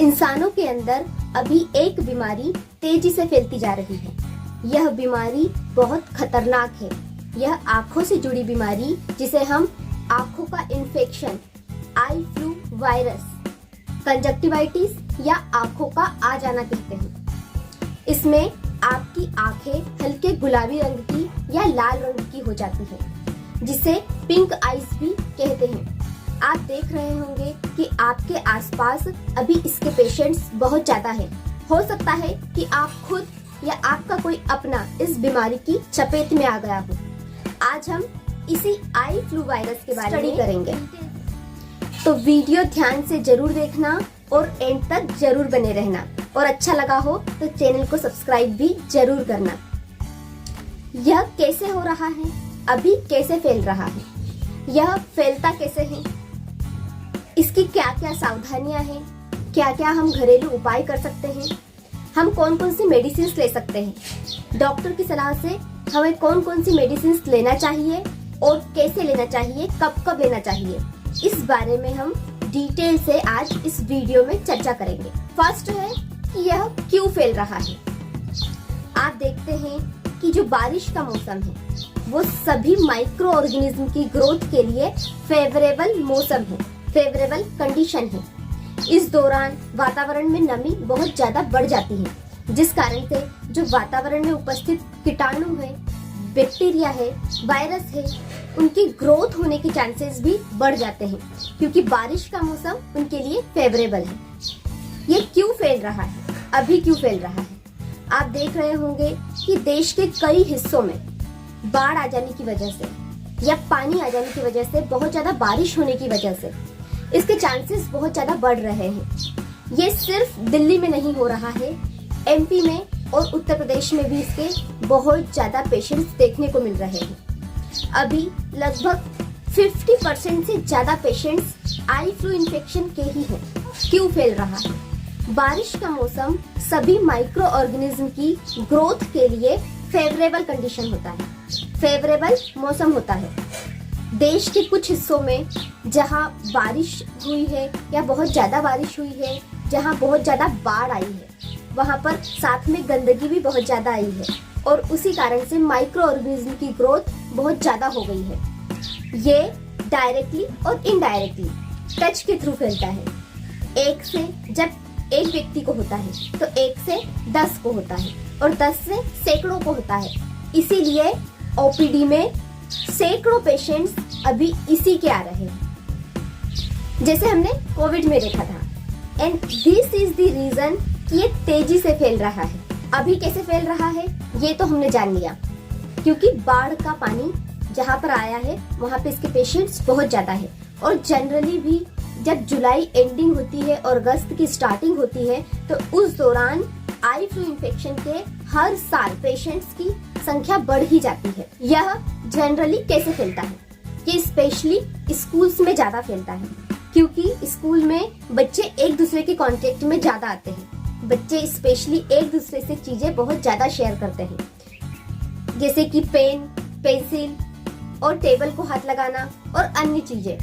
इंसानों के अंदर अभी एक बीमारी तेजी से फैलती जा रही है। यह बीमारी बहुत खतरनाक है। यह आंखों से जुड़ी बीमारी, जिसे हम आंखों का infection, eye flu virus, conjunctivitis या आंखों का आ जाना कहते हैं। इसमें आपकी आंखें हल्के गुलाबी रंग की या लाल रंग की हो जाती है, जिसे पिंक आईज भी कहते हैं। आप देख रहे होंगे कि आपके आसपास अभी इसके पेशेंट्स बहुत ज्यादा हैं। हो सकता है कि आप खुद या आपका कोई अपना इस बीमारी की चपेट में आ गया हो। आज हम इसी आई फ्लू वायरस के बारे में करेंगे, तो वीडियो ध्यान से जरूर देखना और एंड तक जरूर बने रहना। और अच्छा लगा हो तो चैनल को सब्सक्राइब भी जरूर करना। यह कैसे हो रहा है, अभी कैसे फैल रहा है, यह फैलता कैसे है, इसकी क्या क्या सावधानियां हैं, क्या क्या हम घरेलू उपाय कर सकते हैं, हम कौन कौन सी मेडिसिन ले सकते हैं, डॉक्टर की सलाह से हमें कौन कौन सी मेडिसिन लेना चाहिए और कैसे लेना चाहिए, कब कब लेना चाहिए, इस बारे में हम डिटेल से आज इस वीडियो में चर्चा करेंगे। फर्स्ट है कि यह क्यों फैल रहा है। आप देखते हैं कि जो बारिश का मौसम है वो सभी माइक्रो ऑर्गेनिज्म की ग्रोथ के लिए फेवरेबल मौसम है, फेवरेबल कंडीशन है। इस दौरान वातावरण में नमी बहुत ज्यादा बढ़ जाती है, जिस कारण से जो वातावरण में उपस्थित कीटाणु है, बैक्टीरिया है, वायरस है, उनकी ग्रोथ होने के चांसेस भी बढ़ जाते हैं, क्योंकि बारिश का मौसम उनके लिए फेवरेबल है। ये क्यों फैल रहा है, अभी क्यों फैल रहा है? आप देख रहे होंगे कि देश के कई हिस्सों में बाढ़ आ जाने की वजह से या पानी आ जाने की वजह से, बहुत ज्यादा बारिश होने की वजह से इसके चांसेस बहुत ज्यादा बढ़ रहे हैं। ये सिर्फ दिल्ली में नहीं हो रहा है, एमपी में और उत्तर प्रदेश में भी इसके बहुत ज्यादा पेशेंट्स देखने को मिल रहे हैं। अभी लगभग 50% से ज्यादा पेशेंट्स आई फ्लू इन्फेक्शन के ही हैं। क्यों फैल रहा है? बारिश का मौसम सभी माइक्रो ऑर्गेनिज्म की ग्रोथ के लिए फेवरेबल कंडीशन होता है, फेवरेबल मौसम होता है। देश के कुछ हिस्सों में जहां बारिश हुई है या बहुत ज्यादा बारिश हुई है, जहां बहुत ज्यादा बाढ़ आई है, वहां पर साथ में गंदगी भी बहुत ज्यादा आई है और उसी कारण से माइक्रो ऑर्गेनिज्म की ग्रोथ बहुत ज्यादा हो गई है। ये डायरेक्टली और इनडायरेक्टली टच के थ्रू फैलता है। एक से जब एक व्यक्ति को होता है तो 1 से 10 को होता है और 10 से सैकड़ों को होता है। इसीलिए ओपीडी में सैकड़ों पेशेंट्स अभी इसी के आ रहे हैं, जैसे हमने कोविड में देखा था। And this is the reason कि ये तेजी से फैल रहा है। अभी कैसे फैल रहा है ये तो हमने जान लिया, क्योंकि बाढ़ का पानी जहाँ पर आया है वहाँ पे इसके पेशेंट्स बहुत ज्यादा है। और जनरली भी जब जुलाई एंडिंग होती है और अगस्त की स्टार्टिंग होती है, तो उस दौरान आई फ्लू इन्फेक्शन के हर साल पेशेंट्स की संख्या बढ़ ही जाती है। यह जनरली कैसे फैलता है? ये स्पेशली स्कूल्स में ज्यादा फैलता है, क्योंकि स्कूल में बच्चे एक दूसरे के कांटेक्ट में ज्यादा आते हैं। बच्चे स्पेशली एक दूसरे से चीजें बहुत ज्यादा शेयर करते हैं, जैसे कि पेन, पेंसिल और टेबल को हाथ लगाना और अन्य चीजें,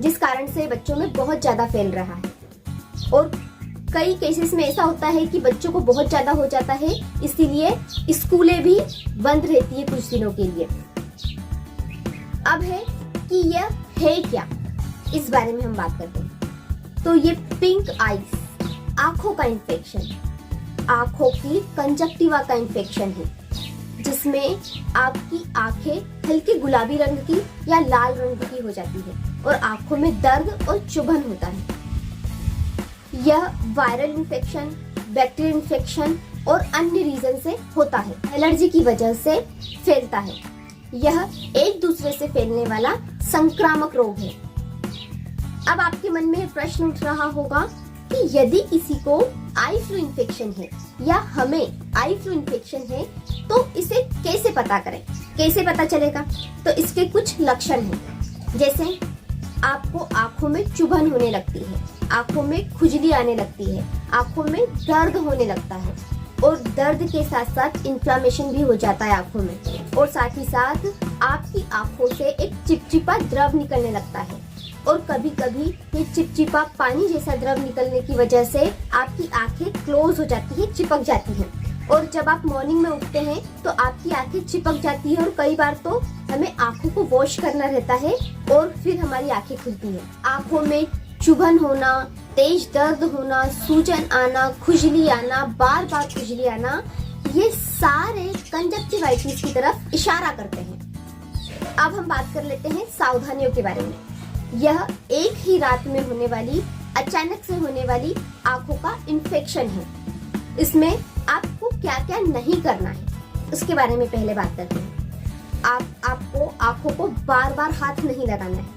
जिस कारण से बच्चों में बहुत ज्यादा फैल रहा है। और कई केसेस में ऐसा होता है कि बच्चों को बहुत ज्यादा हो जाता है, इसीलिए स्कूलें भी बंद रहती है कुछ दिनों के लिए। अब है कि यह है क्या, इस बारे में हम बात करते हैं। तो ये पिंक आईज, आंखों का इन्फेक्शन, आंखों की कंजक्टिवा का इन्फेक्शन है, जिसमें आपकी आंखें हल्के गुलाबी रंग की या लाल रंग की हो जाती है और आंखों में दर्द और चुभन होता है। यह वायरल इन्फेक्शन, बैक्टीरियल इन्फेक्शन और अन्य रीजन से होता है। एलर्जी की वजह से फैलता है। यह एक दूसरे से फैलने वाला संक्रामक रोग है। अब आपके मन में प्रश्न उठ रहा होगा कि यदि किसी को आई फ्लू इन्फेक्शन है या हमें आई फ्लू इन्फेक्शन है, तो इसे कैसे पता करें, कैसे पता चलेगा? तो इसके कुछ लक्षण हैं, जैसे आपको आंखों में चुभन होने लगती है, आंखों में खुजली आने लगती है, आंखों में दर्द होने लगता है और दर्द के साथ साथ इन्फ्लामेशन भी हो जाता है आंखों में, और साथ ही साथ आपकी आंखों से एक चिपचिपा द्रव निकलने लगता है और कभी कभी ये चिपचिपा पानी जैसा द्रव निकलने की वजह से आपकी आंखें क्लोज हो जाती है, चिपक जाती हैं। और जब आप मॉर्निंग में उठते हैं तो आपकी आंखें चिपक जाती है और कई बार तो हमें आंखों को वॉश करना रहता है और फिर हमारी आंखें खुलती हैं। आंखों में चुभन होना, तेज दर्द होना, सूजन आना, खुजली आना, बार बार खुजली आना, ये सारे कंजक्टिवाइटिस की तरफ इशारा करते हैं। अब हम बात कर लेते हैं सावधानियों के बारे में। यह एक ही रात में होने वाली, अचानक से होने वाली आंखों का इन्फेक्शन है। इसमें आपको क्या क्या नहीं करना है उसके बारे में पहले बात करते हैं। आपको आंखों को बार बार हाथ नहीं लगाना है।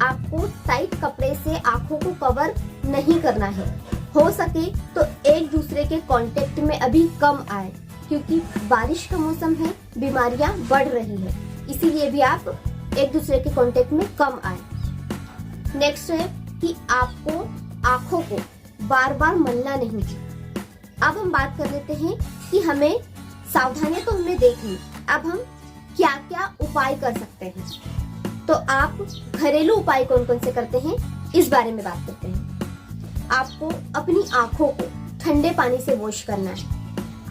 आपको टाइट कपड़े से आंखों को कवर नहीं करना है। हो सके तो एक दूसरे के कांटेक्ट में अभी कम आए, क्योंकि बारिश का मौसम है, बीमारियां बढ़ रही है, इसीलिए भी आप एक दूसरे के कांटेक्ट में कम आए। नेक्स्ट है कि आपको आंखों को बार बार मलना नहीं है। अब हम बात कर लेते हैं कि हमें सावधानियां तो हमने देख ली, अब हम क्या क्या उपाय कर सकते हैं। तो आप घरेलू उपाय कौन कौन से करते हैं इस बारे में बात करते हैं। आपको अपनी आंखों को ठंडे पानी से वॉश करना है।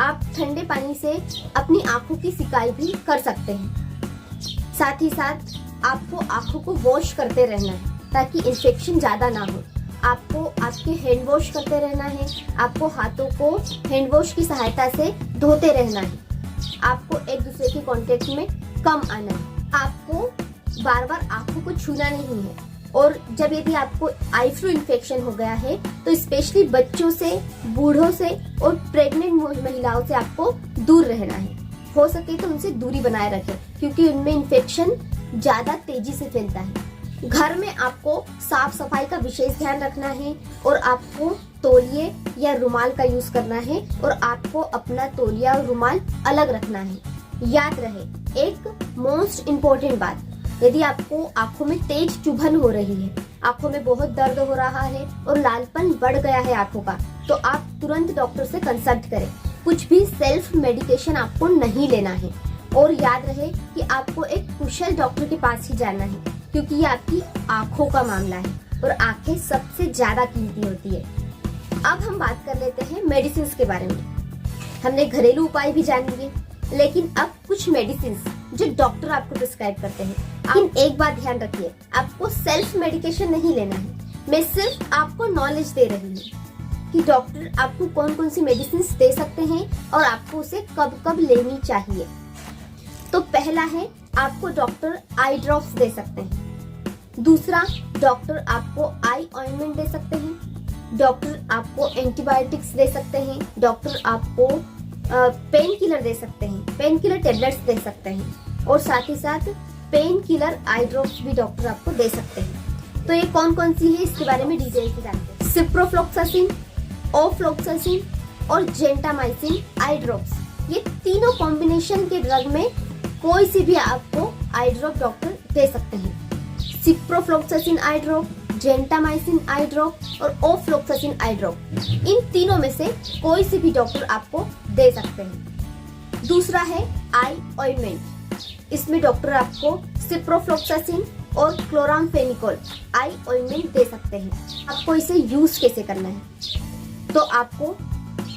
आप ठंडे पानी से अपनी आंखों की सिकाई भी कर सकते हैं। साथ ही साथ आपको आंखों को वॉश करते रहना है ताकि इन्फेक्शन ज्यादा ना हो। आपको आपके हैंड वॉश करते रहना है। आपको हाथों को हैंड वॉश की सहायता से धोते रहना है। आपको एक दूसरे के कांटेक्ट में कम आना है। आपको बार बार आंखों को छूना नहीं है। और जब यदि आपको आई फ्लू इन्फेक्शन हो गया है तो स्पेशली बच्चों से, बूढ़ों से और प्रेग्नेंट महिलाओं से आपको दूर रहना है। हो सके तो उनसे दूरी बनाए रखें, क्योंकि उनमें इन्फेक्शन ज्यादा तेजी से फैलता है। घर में आपको साफ सफाई का विशेष ध्यान रखना है और आपको तौलिए या रुमाल का यूज करना है और आपको अपना तौलिया और रुमाल अलग रखना है। याद रहे एक मोस्ट इम्पोर्टेंट बात, यदि आपको आंखों में तेज चुभन हो रही है, आंखों में बहुत दर्द हो रहा है और लालपन बढ़ गया है आंखों का, तो आप तुरंत डॉक्टर से कंसल्ट करें। कुछ भी सेल्फ मेडिकेशन आपको नहीं लेना है। और याद रहे कि आपको एक कुशल डॉक्टर के पास ही जाना है, क्योंकि ये आपकी आंखों का मामला है और आंखें सबसे ज्यादा कीमती होती है। अब हम बात कर लेते हैं मेडिसिन के बारे में। हमने घरेलू उपाय भी जान लिए, लेकिन अब कुछ मेडिसिन जो डॉक्टर आपको प्रिस्क्राइब करते हैं। लेकिन एक बात ध्यान रखिए, आपको सेल्फ मेडिकेशन नहीं लेना है। मैं सिर्फ आपको नॉलेज दे रही हूँ कि डॉक्टर आपको कौन कौन सी मेडिसिन दे सकते हैं और आपको उसे कब कब लेनी चाहिए। तो पहला है, आपको डॉक्टर आई ड्रॉप्स दे सकते हैं। दूसरा, डॉक्टर आपको आई ऑइंटमेंट दे सकते हैं। डॉक्टर आपको एंटीबायोटिक्स दे सकते हैं। डॉक्टर आपको पेन किलर दे सकते हैं, पेन किलर टेबलेट्स दे सकते हैं और साथ ही साथ पेन किलर आई ड्रॉप्स भी डॉक्टर आपको दे सकते हैं। तो ये कौन कौन सी है इसके बारे में डिटेल से जानते हैं। सिप्रोफ्लॉक्सासिन, ओफ्लॉक्सासिन और जेंटामाइसिन आई ड्रॉप्स, ये तीनों कॉम्बिनेशन के ड्रग में कोई सी भी आपको आई ड्रॉप डॉक्टर दे सकते हैं। सिप्रोफ्लॉक्सासिन आई ड्रॉप, जेंटामाइसिन आई ड्रॉप और ओफ्लॉक्सासिन आई ड्रॉप, इन तीनों में से कोई सी भी डॉक्टर आपको दे सकते हैं। दूसरा है आई ऑइंटमेंट, इसमें डॉक्टर आपको सिप्रोफ्लॉक्सासिन और क्लोरामफेनिकोल आई ऑइंटमेंट दे सकते हैं। आपको इसे यूज कैसे करना है, तो आपको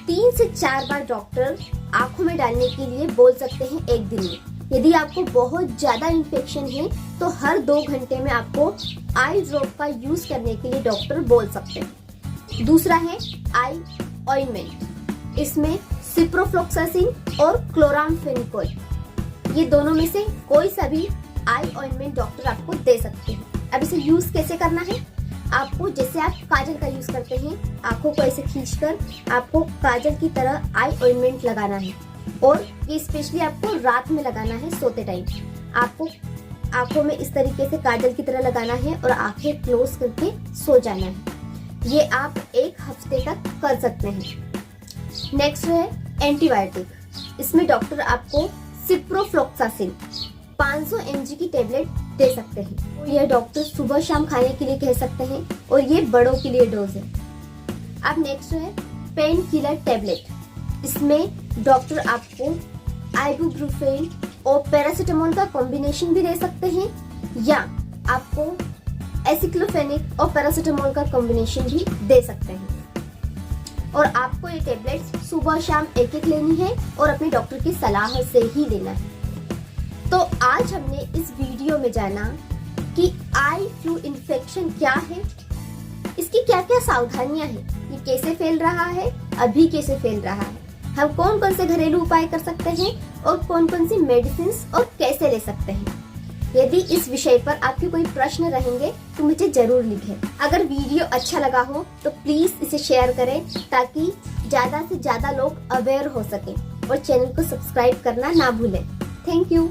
3 से 4 बार डॉक्टर आंखों में डालने के लिए बोल सकते हैं एक दिन में। यदि आपको बहुत ज्यादा इन्फेक्शन है तो हर 2 घंटे में आपको आई ड्रॉप का यूज करने के लिए डॉक्टर बोल सकते हैं। दूसरा है आई ऑइंटमेंट, इसमें सिप्रोफ्लॉक्सासिन और क्लोरामफेनिकोल, ये दोनों में से कोई सा भी आई ऑइंटमेंट डॉक्टर आपको दे सकते हैं। अब इसे यूज कैसे करना है, आपको जैसे आप काजल का यूज करते हैं, आंखों को ऐसे खींचकर आपको काजल की तरह आई ऑइंटमेंट लगाना है और ये स्पेशली आपको रात में लगाना है सोते टाइम। आपको आंखों में इस तरीके से काजल की तरह लगाना है और आंखें क्लोज करके सो जाना है। ये आप 1 हफ्ते तक कर सकते हैं। नेक्स्ट है एंटीबायोटिक, इसमें डॉक्टर आपको सिप्रोफ्लॉक्सासिन 500 mg की टेबलेट दे सकते हैं। तो यह डॉक्टर सुबह शाम खाने के लिए कह सकते हैं और ये बड़ों के लिए डोज है। अब नेक्स्ट है पेन किलर टेबलेट, इसमें डॉक्टर आपको आइबुप्रोफेन और पैरासीटामोल का कॉम्बिनेशन भी दे सकते हैं या आपको एसिक्लोफेनिक और पैरासीटामोल का कॉम्बिनेशन भी दे सकते हैं। और आपको ये टेबलेट्स सुबह शाम एक एक लेनी है और अपने डॉक्टर की सलाह से ही लेना है। तो आज हमने इस वीडियो में जाना कि आई फ्लू इन्फेक्शन क्या है, इसकी क्या क्या सावधानियां हैं, ये कैसे फैल रहा है, अभी कैसे फैल रहा है, हम कौन कौन से घरेलू उपाय कर सकते हैं और कौन कौन सी मेडिसिन और कैसे ले सकते हैं। यदि इस विषय पर आपके कोई प्रश्न रहेंगे तो मुझे जरूर लिखें। अगर वीडियो अच्छा लगा हो तो प्लीज इसे शेयर करें ताकि ज्यादा से ज्यादा लोग अवेयर हो सकें और चैनल को सब्सक्राइब करना ना भूलें। Thank you.